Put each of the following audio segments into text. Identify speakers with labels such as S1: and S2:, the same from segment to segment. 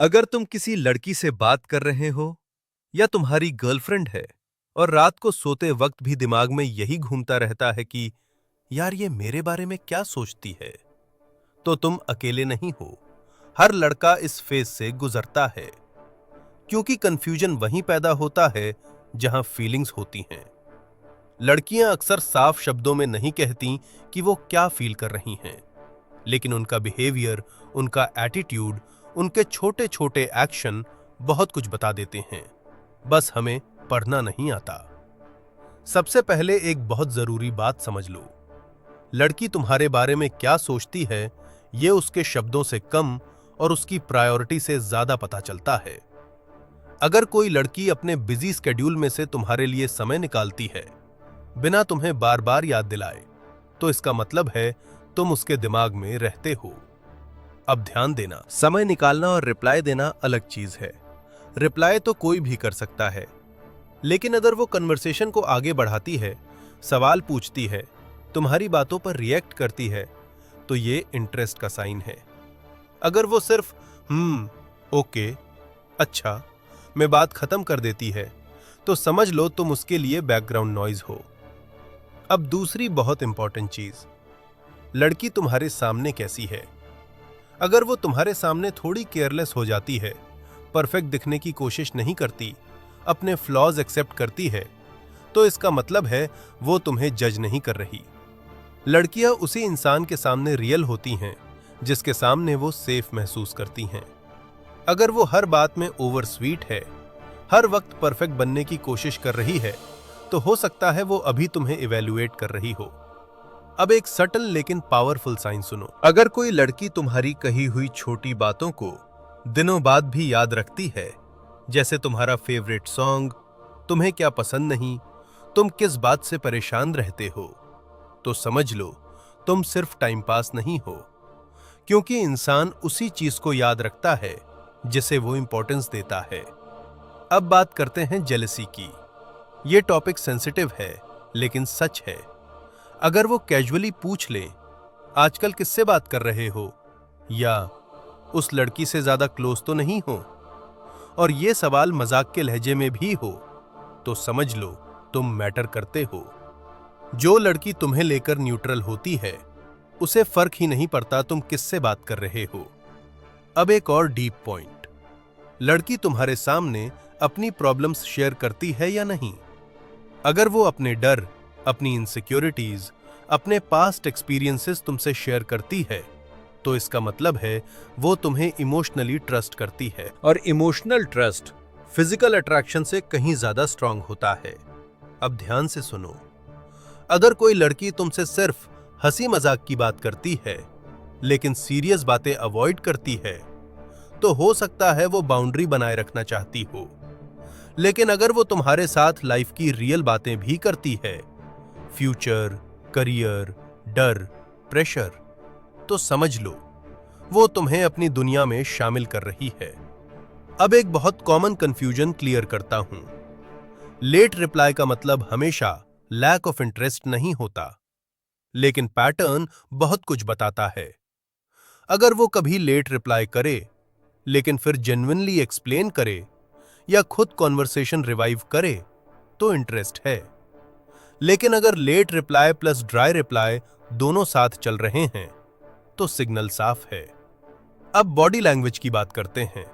S1: अगर तुम किसी लड़की से बात कर रहे हो या तुम्हारी गर्लफ्रेंड है और रात को सोते वक्त भी दिमाग में यही घूमता रहता है कि यार ये मेरे बारे में क्या सोचती है, तो तुम अकेले नहीं हो। हर लड़का इस फेज से गुजरता है, क्योंकि कंफ्यूजन वहीं पैदा होता है जहां फीलिंग्स होती हैं। लड़कियां अक्सर साफ शब्दों में नहीं कहती कि वो क्या फील कर रही हैं, लेकिन उनका बिहेवियर, उनका एटीट्यूड, उनके छोटे छोटे एक्शन बहुत कुछ बता देते हैं। बस हमें पढ़ना नहीं आता। सबसे पहले एक बहुत जरूरी बात समझ लो, लड़की तुम्हारे बारे में क्या सोचती है ये उसके शब्दों से कम और उसकी प्रायोरिटी से ज्यादा पता चलता है। अगर कोई लड़की अपने बिजी स्केड्यूल में से तुम्हारे लिए समय निकालती है बिना तुम्हें बार बार याद दिलाए, तो इसका मतलब है तुम उसके दिमाग में रहते हो। अब ध्यान देना, समय निकालना और रिप्लाई देना अलग चीज है। रिप्लाई तो कोई भी कर सकता है, लेकिन अगर वो कन्वर्सेशन को आगे बढ़ाती है, सवाल पूछती है, तुम्हारी बातों पर रिएक्ट करती है, तो ये इंटरेस्ट का साइन है। अगर वो सिर्फ ओके, अच्छा मैं बात खत्म कर देती है, तो समझ लो तुम उसके लिए बैकग्राउंड नॉइज हो। अब दूसरी बहुत इंपॉर्टेंट चीज, लड़की तुम्हारे सामने कैसी है। अगर वो तुम्हारे सामने थोड़ी केयरलेस हो जाती है, परफेक्ट दिखने की कोशिश नहीं करती, अपने फ्लॉज एक्सेप्ट करती है, तो इसका मतलब है वो तुम्हें जज नहीं कर रही। लड़कियां उसी इंसान के सामने रियल होती हैं जिसके सामने वो सेफ महसूस करती हैं। अगर वो हर बात में ओवर स्वीट है, हर वक्त परफेक्ट बनने की कोशिश कर रही है, तो हो सकता है वो अभी तुम्हें इवैल्यूएट कर रही हो। अब एक सटल लेकिन पावरफुल साइन सुनो। अगर कोई लड़की तुम्हारी कही हुई छोटी बातों को दिनों बाद भी याद रखती है, जैसे तुम्हारा फेवरेट सॉन्ग, तुम्हें क्या पसंद नहीं, तुम किस बात से परेशान रहते हो, तो समझ लो तुम सिर्फ टाइम पास नहीं हो, क्योंकि इंसान उसी चीज को याद रखता है जिसे वो इंपॉर्टेंस देता है। अब बात करते हैं जेलसी की। ये टॉपिक सेंसिटिव है, लेकिन सच है। अगर वो कैजुअली पूछ ले, आजकल किससे बात कर रहे हो, या उस लड़की से ज्यादा क्लोज तो नहीं हो, और ये सवाल मजाक के लहजे में भी हो, तो समझ लो तुम मैटर करते हो। जो लड़की तुम्हें लेकर न्यूट्रल होती है, उसे फर्क ही नहीं पड़ता तुम किससे बात कर रहे हो। अब एक और डीप पॉइंट, लड़की तुम्हारे सामने अपनी प्रॉब्लम्स शेयर करती है या नहीं। अगर वो अपने डर, अपनी इनसिक्योरिटीज, अपने पास्ट एक्सपीरियंसेस तुमसे शेयर करती है, तो इसका मतलब है वो तुम्हें इमोशनली ट्रस्ट करती है, और इमोशनल ट्रस्ट फिजिकल अट्रैक्शन से कहीं ज्यादा स्ट्रांग होता है। अब ध्यान से सुनो, अगर कोई लड़की तुमसे सिर्फ हंसी मजाक की बात करती है लेकिन सीरियस बातें अवॉइड करती है, तो हो सकता है वो बाउंड्री बनाए रखना चाहती हो। लेकिन अगर वो तुम्हारे साथ लाइफ की रियल बातें भी करती है, फ्यूचर, करियर, डर, प्रेशर, तो समझ लो वो तुम्हें अपनी दुनिया में शामिल कर रही है। अब एक बहुत कॉमन कंफ्यूजन क्लियर करता हूं। लेट रिप्लाई का मतलब हमेशा लैक ऑफ इंटरेस्ट नहीं होता, लेकिन पैटर्न बहुत कुछ बताता है। अगर वो कभी लेट रिप्लाई करे लेकिन फिर जेन्युइनली एक्सप्लेन करे या खुद कॉन्वर्सेशन रिवाइव करे, तो इंटरेस्ट है। लेकिन अगर late reply plus dry reply दोनों साथ चल रहे हैं, तो सिग्नल साफ है। अब बॉडी लैंग्वेज की बात करते हैं,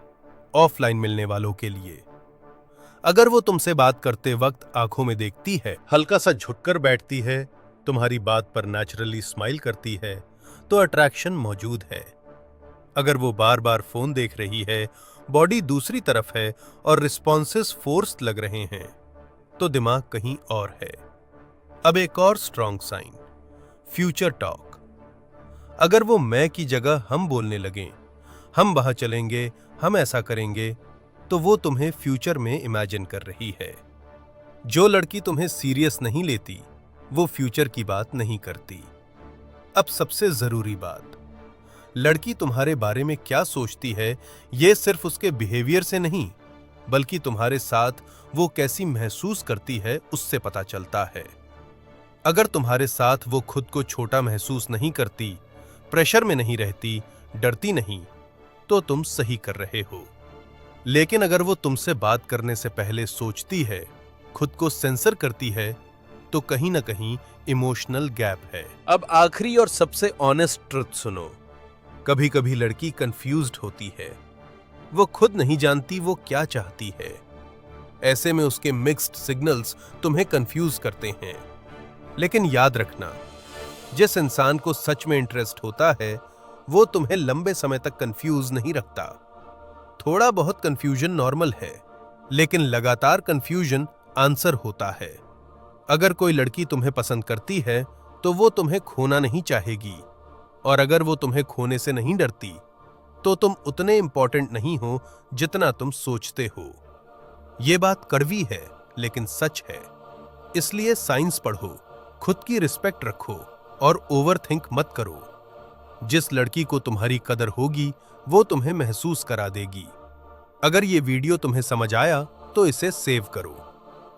S1: ऑफलाइन मिलने वालों के लिए। अगर वो तुमसे बात करते वक्त आंखों में देखती है, हल्का सा झुककर बैठती है, तुम्हारी बात पर नेचुरली स्माइल करती है, तो अट्रैक्शन मौजूद है। अगर वो बार बार फोन देख रही है, बॉडी दूसरी तरफ है और रिस्पॉन्सेस फोर्स्ड लग रहे हैं, तो दिमाग कहीं और है। अब एक और स्ट्रॉन्ग साइन, फ्यूचर टॉक। अगर वो मैं की जगह हम बोलने लगें, हम वहां चलेंगे, हम ऐसा करेंगे, तो वो तुम्हें फ्यूचर में इमेजिन कर रही है। जो लड़की तुम्हें सीरियस नहीं लेती, वो फ्यूचर की बात नहीं करती। अब सबसे जरूरी बात, लड़की तुम्हारे बारे में क्या सोचती है, ये सिर्फ उसके बिहेवियर से नहीं, बल्कि तुम्हारे साथ वो कैसी महसूस करती है उससे पता चलता है। अगर तुम्हारे साथ वो खुद को छोटा महसूस नहीं करती, प्रेशर में नहीं रहती, डरती नहीं, तो तुम सही कर रहे हो। लेकिन अगर वो तुमसे बात करने से पहले सोचती है, खुद को सेंसर करती है, तो कहीं ना कहीं इमोशनल गैप है। अब आखिरी और सबसे ऑनेस्ट ट्रुथ सुनो। कभी कभी लड़की कंफ्यूज्ड होती है, वो खुद नहीं जानती वो क्या चाहती है। ऐसे में उसके मिक्स्ड सिग्नल्स तुम्हें कंफ्यूज करते हैं। लेकिन याद रखना, जिस इंसान को सच में इंटरेस्ट होता है वो तुम्हें लंबे समय तक कंफ्यूज नहीं रखता। थोड़ा बहुत कंफ्यूजन नॉर्मल है, लेकिन लगातार कंफ्यूजन आंसर होता है। अगर कोई लड़की तुम्हें पसंद करती है तो वो तुम्हें खोना नहीं चाहेगी, और अगर वो तुम्हें खोने से नहीं डरती तो तुम उतने इंपॉर्टेंट नहीं हो जितना तुम सोचते हो। ये बात कड़वी है लेकिन सच है। इसलिए साइंस पढ़ो, खुद की रिस्पेक्ट रखो और ओवरथिंक मत करो। जिस लड़की को तुम्हारी कदर होगी वो तुम्हें महसूस करा देगी। अगर ये वीडियो तुम्हें समझ आया तो इसे सेव करो,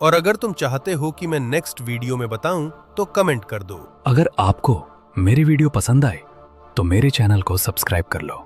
S1: और अगर तुम चाहते हो कि मैं नेक्स्ट वीडियो में बताऊं तो कमेंट कर दो।
S2: अगर आपको मेरी वीडियो पसंद आए तो मेरे चैनल को सब्सक्राइब कर लो।